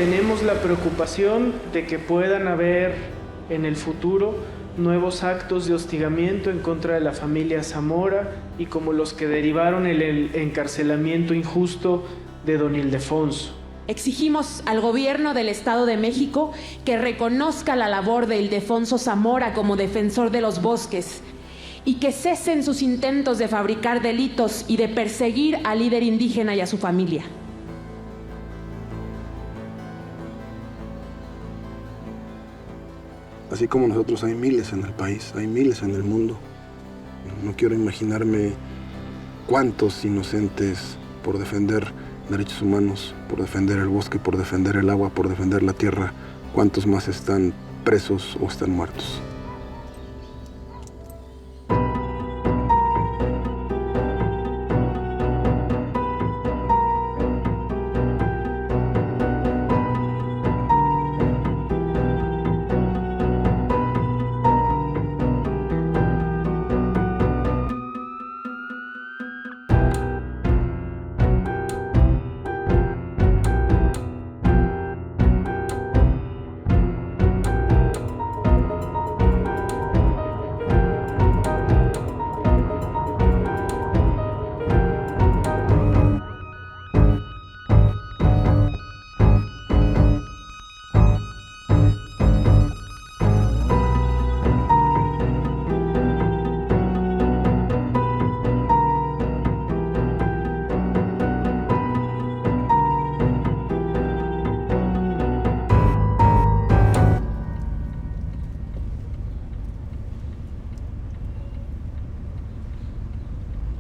tenemos la preocupación de que puedan haber en el futuro nuevos actos de hostigamiento en contra de la familia Zamora y como los que derivaron en el encarcelamiento injusto de don Ildefonso. Exigimos al gobierno del Estado de México que reconozca la labor de Ildefonso Zamora como defensor de los bosques y que cesen sus intentos de fabricar delitos y de perseguir al líder indígena y a su familia. Así como nosotros hay miles en el país, hay miles en el mundo. No quiero imaginarme cuántos inocentes por defender derechos humanos, por defender el bosque, por defender el agua, por defender la tierra, cuántos más están presos o están muertos.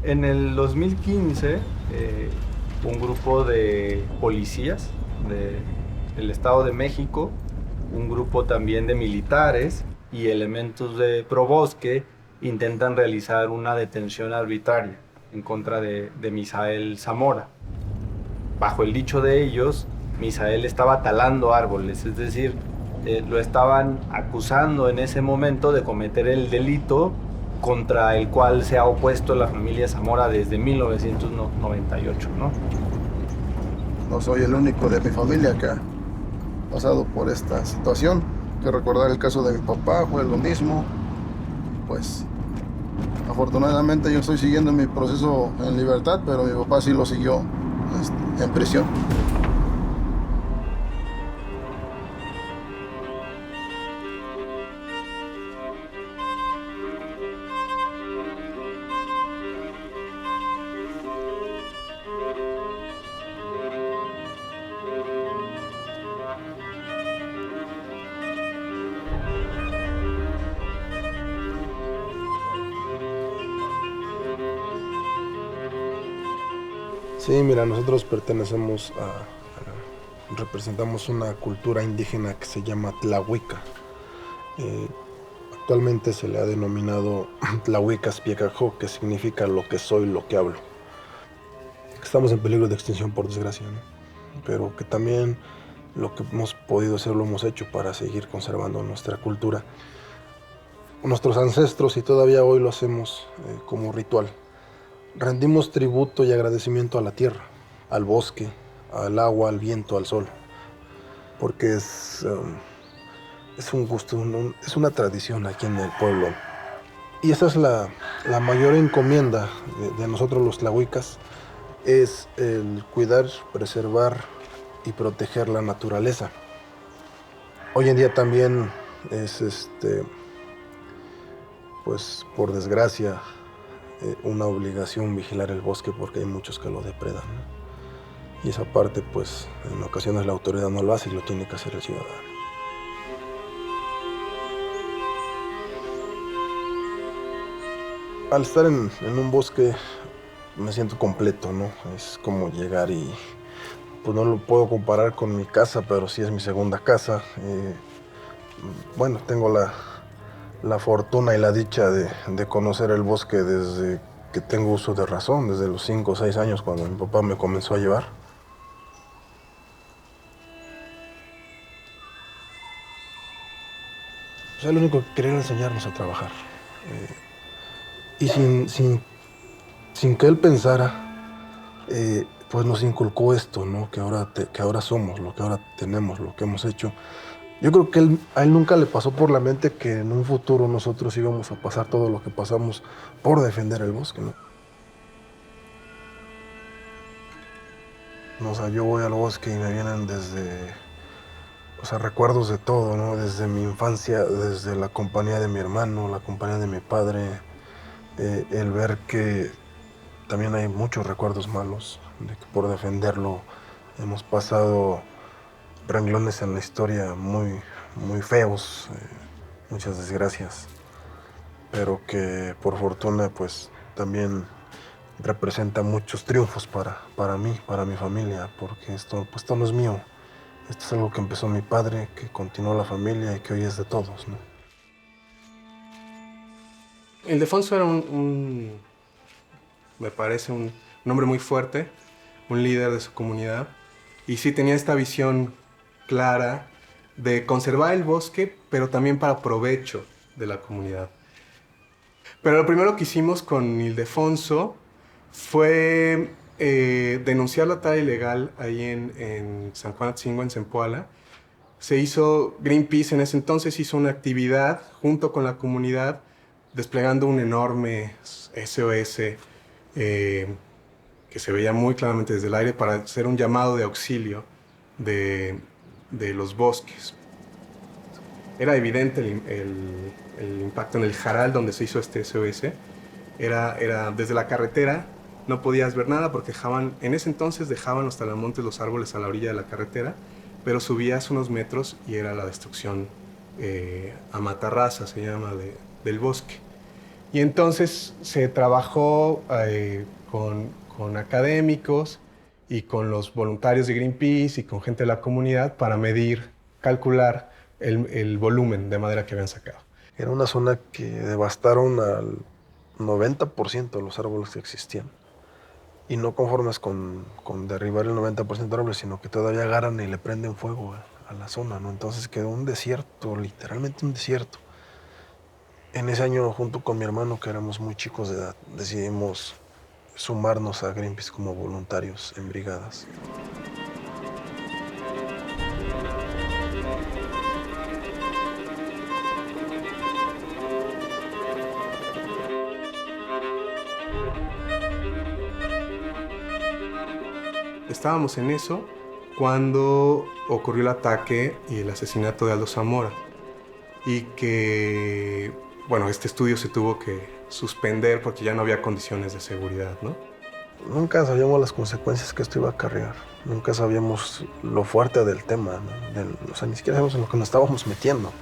En el 2015, un grupo de policías del Estado de México, un grupo también de militares y elementos de Probosque intentan realizar una detención arbitraria en contra de Misael Zamora. Bajo el dicho de ellos, Misael estaba talando árboles, es decir, lo estaban acusando en ese momento de cometer el delito contra el cual se ha opuesto la familia Zamora desde 1998, ¿no? No soy el único de mi familia que ha pasado por esta situación. Que recordar el caso de mi papá fue lo mismo. Pues afortunadamente yo estoy siguiendo mi proceso en libertad, pero mi papá sí lo siguió en prisión. Sí, mira, nosotros representamos una cultura indígena que se llama Tlahuica. Actualmente se le ha denominado Tlahuicas Piecajó, que significa lo que soy, lo que hablo. Estamos en peligro de extinción, por desgracia, ¿no? Pero que también lo que hemos podido hacer lo hemos hecho para seguir conservando nuestra cultura. Nuestros ancestros, y todavía hoy lo hacemos como ritual, rendimos tributo y agradecimiento a la tierra, al bosque, al agua, al viento, al sol, porque es un gusto, es una tradición aquí en el pueblo. Y esa es la mayor encomienda de nosotros los tlahuicas, es el cuidar, preservar y proteger la naturaleza. Hoy en día también es, pues por desgracia, una obligación vigilar el bosque porque hay muchos que lo depredan, ¿no? Y esa parte, pues, en ocasiones la autoridad no lo hace y lo tiene que hacer el ciudadano. Al estar en un bosque me siento completo, ¿no? Es como llegar y, pues no lo puedo comparar con mi casa, pero sí es mi segunda casa. Bueno, tengo la fortuna y la dicha de conocer el bosque desde que tengo uso de razón, desde los 5 o 6 años cuando mi papá me comenzó a llevar. O sea, lo único que quería era enseñarnos a trabajar. Y sin que él pensara, pues nos inculcó esto, ¿no? Que ahora somos, lo que ahora tenemos, lo que hemos hecho. Yo creo que a él nunca le pasó por la mente que en un futuro nosotros íbamos a pasar todo lo que pasamos por defender el bosque, ¿no? O sea, yo voy al bosque y me vienen recuerdos de todo, ¿no? Desde mi infancia, desde la compañía de mi hermano, la compañía de mi padre, el ver que también hay muchos recuerdos malos, de que por defenderlo hemos pasado renglones en la historia muy, muy feos, muchas desgracias, pero que por fortuna pues también representa muchos triunfos para mí, para mi familia, porque esto no es mío, esto es algo que empezó mi padre, que continuó la familia y que hoy es de todos, ¿no? Ildefonso era me parece un hombre muy fuerte, un líder de su comunidad, y sí tenía esta visión clara de conservar el bosque, pero también para provecho de la comunidad. Pero lo primero que hicimos con Ildefonso fue denunciar la tala ilegal ahí en San Juan Atzingo, en Zempoala. Se hizo, Greenpeace en ese entonces hizo una actividad junto con la comunidad, desplegando un enorme SOS que se veía muy claramente desde el aire para hacer un llamado de auxilio de los bosques. Era evidente el impacto en el Jaral donde se hizo este SOS. Era desde la carretera, no podías ver nada porque en ese entonces dejaban los talamontes, los árboles a la orilla de la carretera, pero subías unos metros y era la destrucción a matarraza, se llama, del bosque. Y entonces se trabajó con académicos y con los voluntarios de Greenpeace y con gente de la comunidad para calcular el volumen de madera que habían sacado. Era una zona que devastaron al 90% de los árboles que existían. Y no conformes con derribar el 90% de árboles, sino que todavía agarran y le prenden fuego a la zona, ¿no? Entonces quedó un desierto, literalmente un desierto. En ese año, junto con mi hermano, que éramos muy chicos de edad, decidimos sumarnos a Greenpeace como voluntarios en brigadas. Estábamos en eso cuando ocurrió el ataque y el asesinato de Aldo Zamora. Y que, bueno, este estudio se tuvo que suspender porque ya no había condiciones de seguridad, ¿no? Nunca sabíamos las consecuencias que esto iba a acarrear. Nunca sabíamos lo fuerte del tema, ¿no? O sea, ni siquiera sabíamos en lo que nos estábamos metiendo.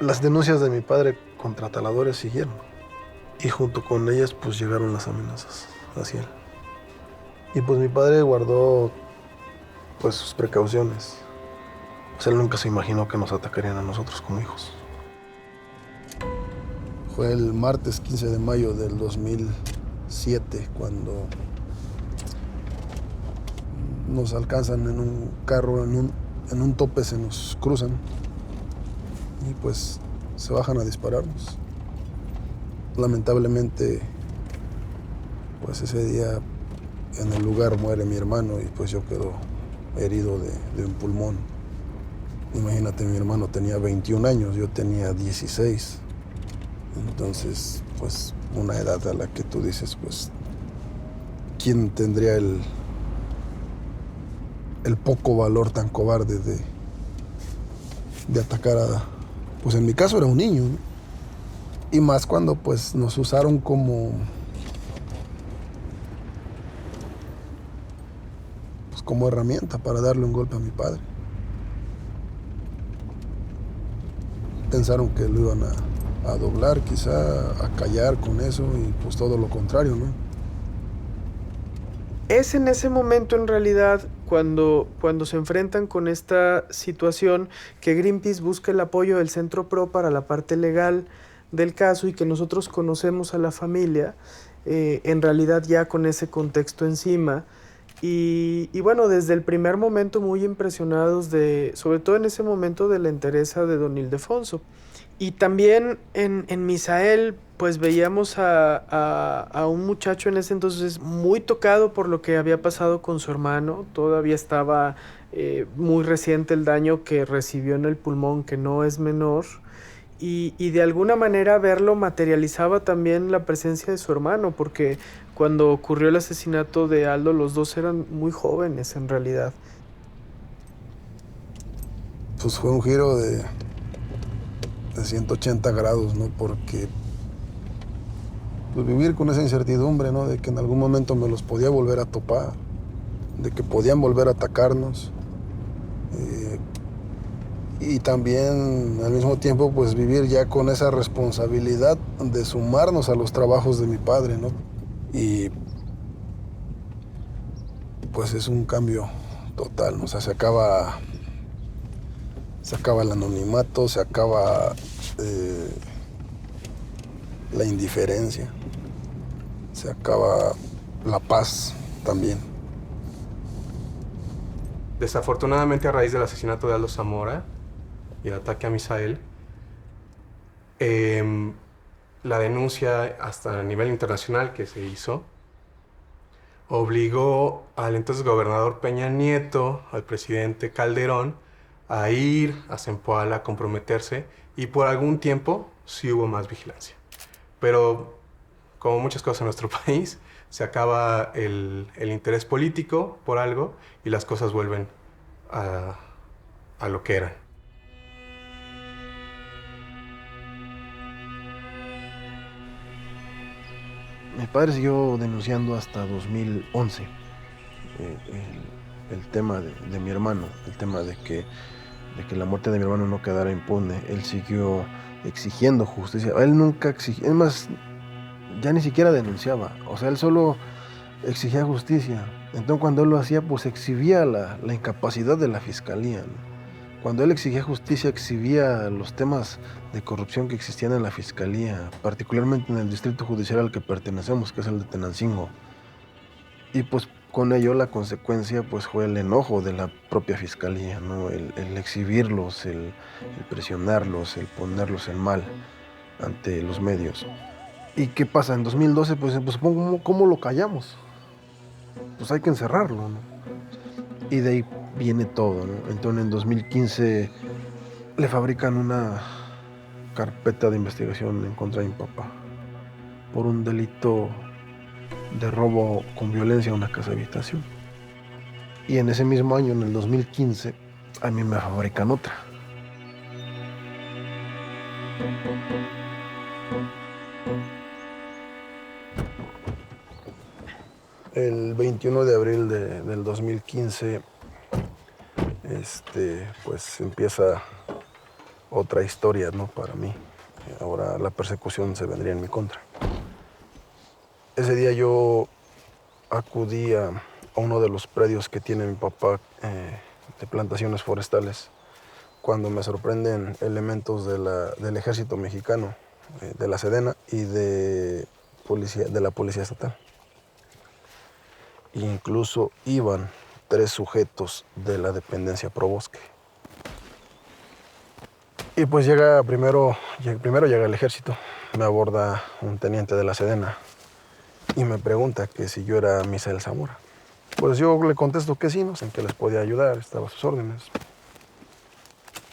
Las denuncias de mi padre contra taladores siguieron. Y junto con ellas, pues, llegaron las amenazas hacia él. Y pues mi padre guardó, pues, sus precauciones. O sea, él nunca se imaginó que nos atacarían a nosotros como hijos. Fue el martes 15 de mayo del 2007 cuando nos alcanzan en un carro, en un tope se nos cruzan y pues se bajan a dispararnos. Lamentablemente, pues ese día en el lugar muere mi hermano y pues yo quedo herido de un pulmón. Imagínate, mi hermano tenía 21 años, yo tenía 16. Entonces, pues, una edad a la que tú dices, pues, ¿quién tendría el poco valor tan cobarde de atacar a... Pues en mi caso era un niño, ¿no? Y más cuando, pues, nos usaron como herramienta para darle un golpe a mi padre. Pensaron que lo iban a doblar, quizá a callar con eso, y pues todo lo contrario, ¿no? Es en ese momento, en realidad, cuando se enfrentan con esta situación, que Greenpeace busca el apoyo del Centro PRO para la parte legal del caso y que nosotros conocemos a la familia, en realidad ya con ese contexto encima. Y bueno, desde el primer momento muy impresionados sobre todo en ese momento, de la entereza de don Ildefonso. Y también en Misael, pues veíamos a un muchacho en ese entonces muy tocado por lo que había pasado con su hermano. Todavía estaba muy reciente el daño que recibió en el pulmón, que no es menor. Y de alguna manera verlo materializaba también la presencia de su hermano, porque cuando ocurrió el asesinato de Aldo, los dos eran muy jóvenes en realidad. Pues fue un giro de 180 grados, ¿no? Porque pues, vivir con esa incertidumbre, ¿no? De que en algún momento me los podía volver a topar, de que podían volver a atacarnos. Y también al mismo tiempo pues vivir ya con esa responsabilidad de sumarnos a los trabajos de mi padre, ¿no? Y pues es un cambio total, ¿no? O sea, se acaba el anonimato, se acaba la indiferencia, se acaba la paz también. Desafortunadamente, a raíz del asesinato de Aldo Zamora y el ataque a Misael, la denuncia hasta a nivel internacional que se hizo obligó al entonces gobernador Peña Nieto, al presidente Calderón, a ir a Zempoala a comprometerse, y por algún tiempo sí hubo más vigilancia. Pero como muchas cosas en nuestro país, se acaba el interés político por algo y las cosas vuelven a lo que eran. Mi padre siguió denunciando hasta 2011 el tema de mi hermano, el tema de que la muerte de mi hermano no quedara impune. Él siguió exigiendo justicia. Él nunca exigió, es más, ya ni siquiera denunciaba. O sea, él solo exigía justicia. Entonces cuando él lo hacía, pues exhibía la incapacidad de la fiscalía, ¿no? Cuando él exigía justicia, exhibía los temas de corrupción que existían en la fiscalía, particularmente en el distrito judicial al que pertenecemos, que es el de Tenancingo. Y pues con ello la consecuencia pues fue el enojo de la propia fiscalía, ¿no? El exhibirlos, el presionarlos, el ponerlos en mal ante los medios. ¿Y qué pasa? En 2012, pues ¿cómo lo callamos? Pues hay que encerrarlo, ¿no? Y de ahí viene todo, ¿no? Entonces en 2015 le fabrican una carpeta de investigación en contra de mi papá por un delito de robo con violencia a una casa habitación. Y en ese mismo año, en el 2015, a mí me fabrican otra. El 21 de abril del 2015, pues empieza otra historia, ¿no? Para mí. Ahora la persecución se vendría en mi contra. Ese día yo acudí a uno de los predios que tiene mi papá de plantaciones forestales, cuando me sorprenden elementos del ejército mexicano, de la Sedena y de la policía estatal. Incluso iban 3 sujetos de la dependencia Probosque. Y pues primero llega el ejército, me aborda un teniente de la Sedena y me pregunta que si yo era Misael Zamora. Pues yo le contesto que sí, no sé en qué les podía ayudar, estaba a sus órdenes.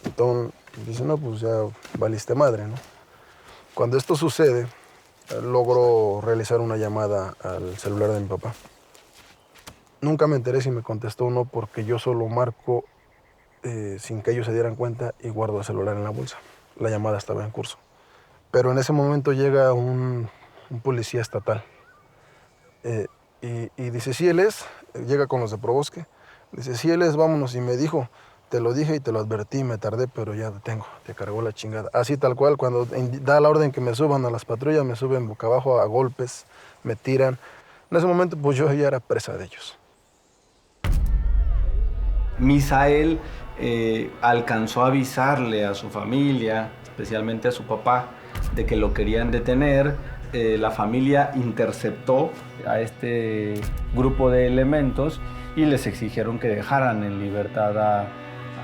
Entonces dice, no, pues ya valiste madre, ¿no? Cuando esto sucede, logro realizar una llamada al celular de mi papá. Nunca me enteré si me contestó o no, porque yo solo marco sin que ellos se dieran cuenta y guardo el celular en la bolsa. La llamada estaba en curso. Pero en ese momento llega un policía estatal y dice, sí, él es. Llega con los de Probosque. Dice, sí, él es, vámonos. Y me dijo, te lo dije y te lo advertí, me tardé, pero ya te cargó la chingada. Así tal cual, cuando da la orden que me suban a las patrullas, me suben boca abajo a golpes, me tiran. En ese momento, pues yo ya era presa de ellos. Misael alcanzó a avisarle a su familia, especialmente a su papá, de que lo querían detener. La familia interceptó a este grupo de elementos y les exigieron que dejaran en libertad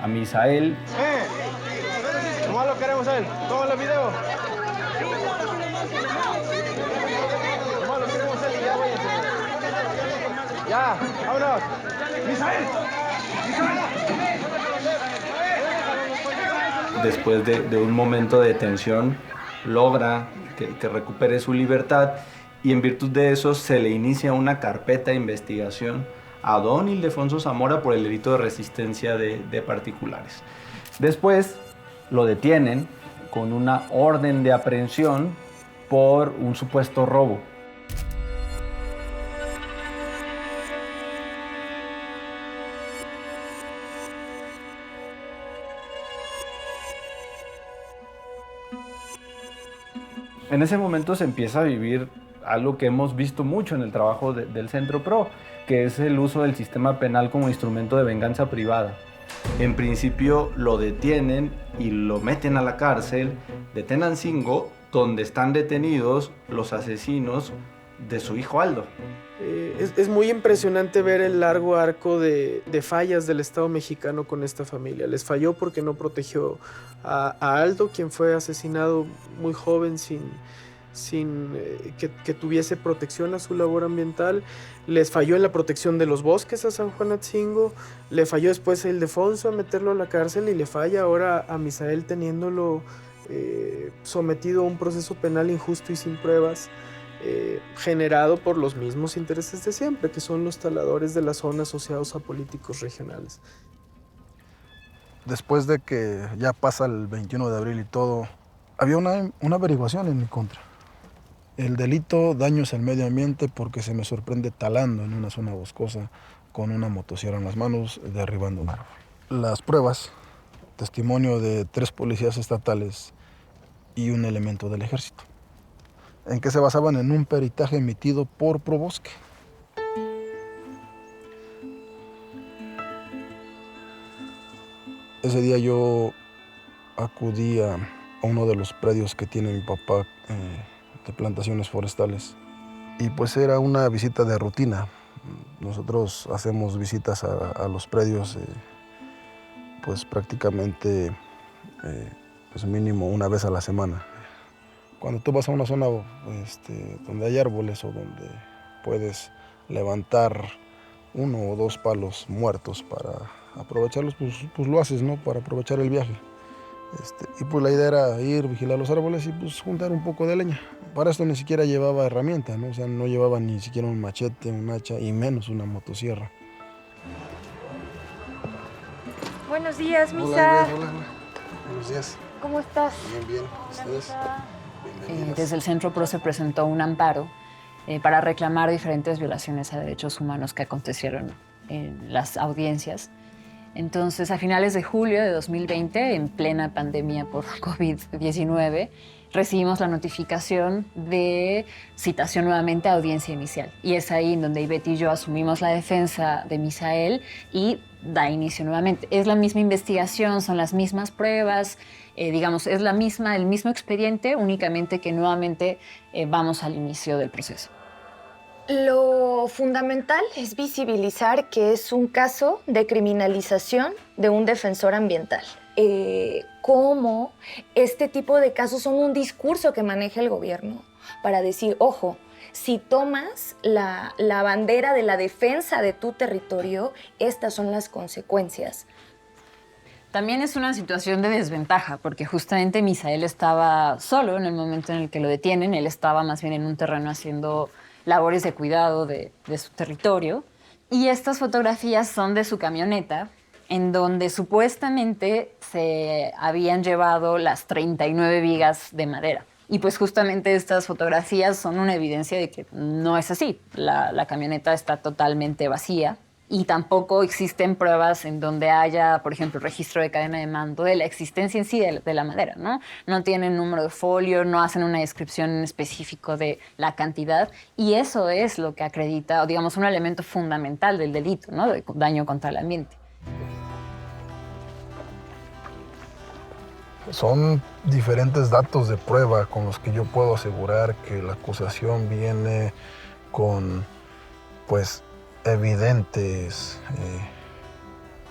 a Misael. Nomás lo queremos queremos a él. Tómale video. Nomás lo queremos a él y ya váyanse. Ya, vámonos. ¡Misael! Después de un momento de tensión, logra que recupere su libertad y en virtud de eso se le inicia una carpeta de investigación a don Ildefonso Zamora por el delito de resistencia de particulares. Después lo detienen con una orden de aprehensión por un supuesto robo. En ese momento se empieza a vivir algo que hemos visto mucho en el trabajo del Centro PRO, que es el uso del sistema penal como instrumento de venganza privada. En principio lo detienen y lo meten a la cárcel de Tenancingo, donde están detenidos los asesinos de su hijo Aldo. Es muy impresionante ver el largo arco de fallas del Estado mexicano con esta familia. Les falló porque no protegió a Aldo, quien fue asesinado muy joven sin que tuviese protección a su labor ambiental. Les falló en la protección de los bosques a San Juan Atzingo. Le falló después a Ildefonso a meterlo a la cárcel y le falla ahora a Misael teniéndolo sometido a un proceso penal injusto y sin pruebas. Generado por los mismos intereses de siempre, que son los taladores de la zona asociados a políticos regionales. Después de que ya pasa el 21 de abril y todo, había una averiguación en mi contra. El delito daños al medio ambiente porque se me sorprende talando en una zona boscosa con una motosierra en las manos, derribando un árbol. Las pruebas, testimonio de 3 policías estatales y un elemento del ejército, en que se basaban en un peritaje emitido por Probosque. Ese día yo acudí a uno de los predios que tiene mi papá de plantaciones forestales y pues era una visita de rutina. Nosotros hacemos visitas a los predios pues prácticamente pues mínimo una vez a la semana. Cuando tú vas a una zona donde hay árboles o donde puedes levantar 1 o 2 palos muertos para aprovecharlos, pues lo haces, ¿no? Para aprovechar el viaje. Y pues la idea era ir, vigilar los árboles y pues juntar un poco de leña. Para esto ni siquiera llevaba herramienta, ¿no? O sea, no llevaba ni siquiera un machete, un hacha y menos una motosierra. Buenos días, Misa. Hola. Buenos días. ¿Cómo estás? Bien. ¿Ustedes? Desde el Centro PRO se presentó un amparo para reclamar diferentes violaciones a derechos humanos que acontecieron en las audiencias. Entonces, a finales de julio de 2020, en plena pandemia por COVID-19, recibimos la notificación de citación nuevamente a audiencia inicial. Y es ahí en donde Ivette y yo asumimos la defensa de Misael y da inicio nuevamente. Es la misma investigación, son las mismas pruebas, digamos, es el mismo expediente, únicamente que nuevamente vamos al inicio del proceso. Lo fundamental es visibilizar que es un caso de criminalización de un defensor ambiental. Cómo este tipo de casos son un discurso que maneja el gobierno para decir, ojo, si tomas la bandera de la defensa de tu territorio, estas son las consecuencias. También es una situación de desventaja, porque justamente Misael estaba solo en el momento en el que lo detienen. Él estaba más bien en un terreno haciendo labores de cuidado de su territorio. Y estas fotografías son de su camioneta, en donde supuestamente se habían llevado las 39 vigas de madera. Y pues justamente estas fotografías son una evidencia de que no es así. La camioneta está totalmente vacía. Y tampoco existen pruebas en donde haya, por ejemplo, registro de cadena de mando de la existencia en sí de la madera, ¿no? No tienen número de folio, no hacen una descripción en específico de la cantidad, y eso es lo que acredita, o digamos, un elemento fundamental del delito, ¿no? De daño contra el ambiente. Son diferentes datos de prueba con los que yo puedo asegurar que la acusación viene con, pues, evidentes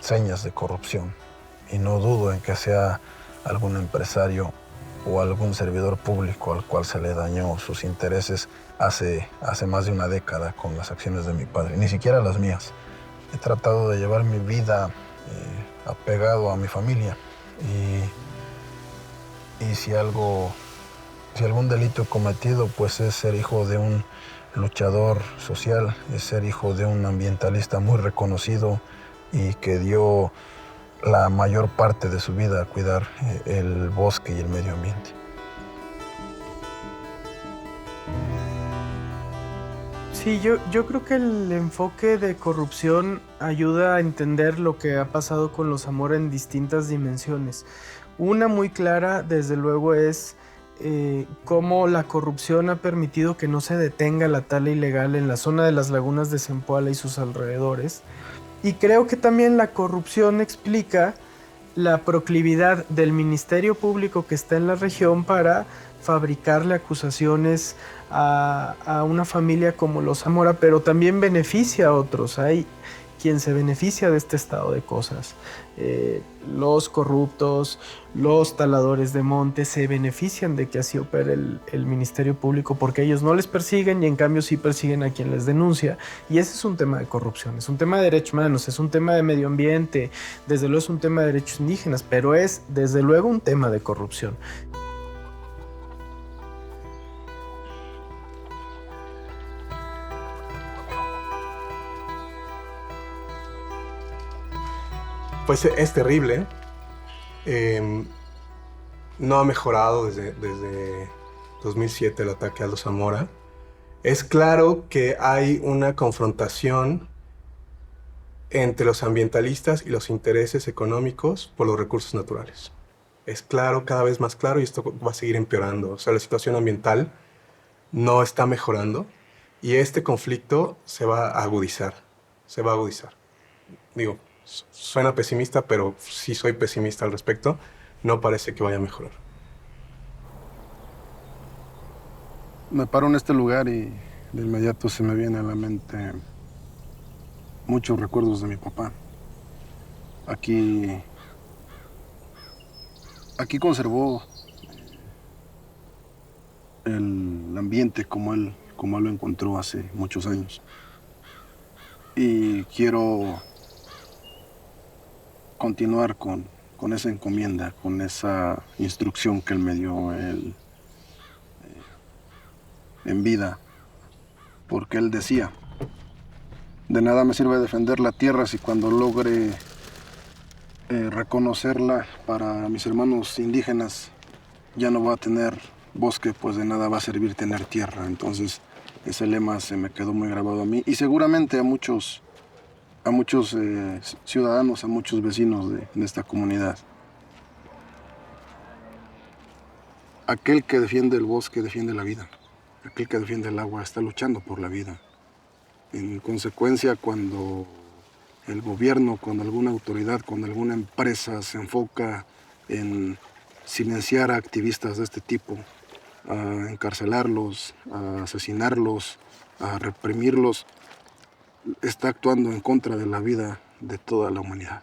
señas de corrupción. Y no dudo en que sea algún empresario o algún servidor público al cual se le dañó sus intereses hace más de una década con las acciones de mi padre, ni siquiera las mías. He tratado de llevar mi vida apegado a mi familia y si algún delito he cometido, pues es ser hijo de un luchador social, es ser hijo de un ambientalista muy reconocido y que dio la mayor parte de su vida a cuidar el bosque y el medio ambiente. Sí, yo creo que el enfoque de corrupción ayuda a entender lo que ha pasado con los Zamora en distintas dimensiones. Una muy clara, desde luego, es cómo la corrupción ha permitido que no se detenga la tala ilegal en la zona de las lagunas de Zempoala y sus alrededores. Y creo que también la corrupción explica la proclividad del Ministerio Público que está en la región para fabricarle acusaciones a una familia como los Zamora, pero también beneficia a otros. Hay quien se beneficia de este estado de cosas. Los corruptos, los taladores de monte se benefician de que así opere el Ministerio Público porque ellos no les persiguen y en cambio sí persiguen a quien les denuncia. Y ese es un tema de corrupción, es un tema de derechos humanos, es un tema de medio ambiente, desde luego es un tema de derechos indígenas, pero es desde luego un tema de corrupción. Pues es terrible. No ha mejorado desde 2007 el ataque a los Zamora. Es claro que hay una confrontación entre los ambientalistas y los intereses económicos por los recursos naturales. Es claro, cada vez más claro, y esto va a seguir empeorando. O sea, la situación ambiental no está mejorando y este conflicto se va a agudizar. Se va a agudizar. Digo, suena pesimista, pero sí soy pesimista al respecto. No parece que vaya a mejorar. Me paro en este lugar y de inmediato se me viene a la mente muchos recuerdos de mi papá. Aquí conservó el ambiente como él lo encontró hace muchos años. Y quiero continuar con esa encomienda, con esa instrucción que él me dio en vida, porque él decía, de nada me sirve defender la tierra si cuando logre reconocerla para mis hermanos indígenas ya no va a tener bosque, pues de nada va a servir tener tierra. Entonces ese lema se me quedó muy grabado a mí y seguramente a muchos ciudadanos, a muchos vecinos de esta comunidad. Aquel que defiende el bosque defiende la vida. Aquel que defiende el agua está luchando por la vida. En consecuencia, cuando el gobierno, cuando alguna autoridad, cuando alguna empresa se enfoca en silenciar a activistas de este tipo, a encarcelarlos, a asesinarlos, a reprimirlos, está actuando en contra de la vida de toda la humanidad.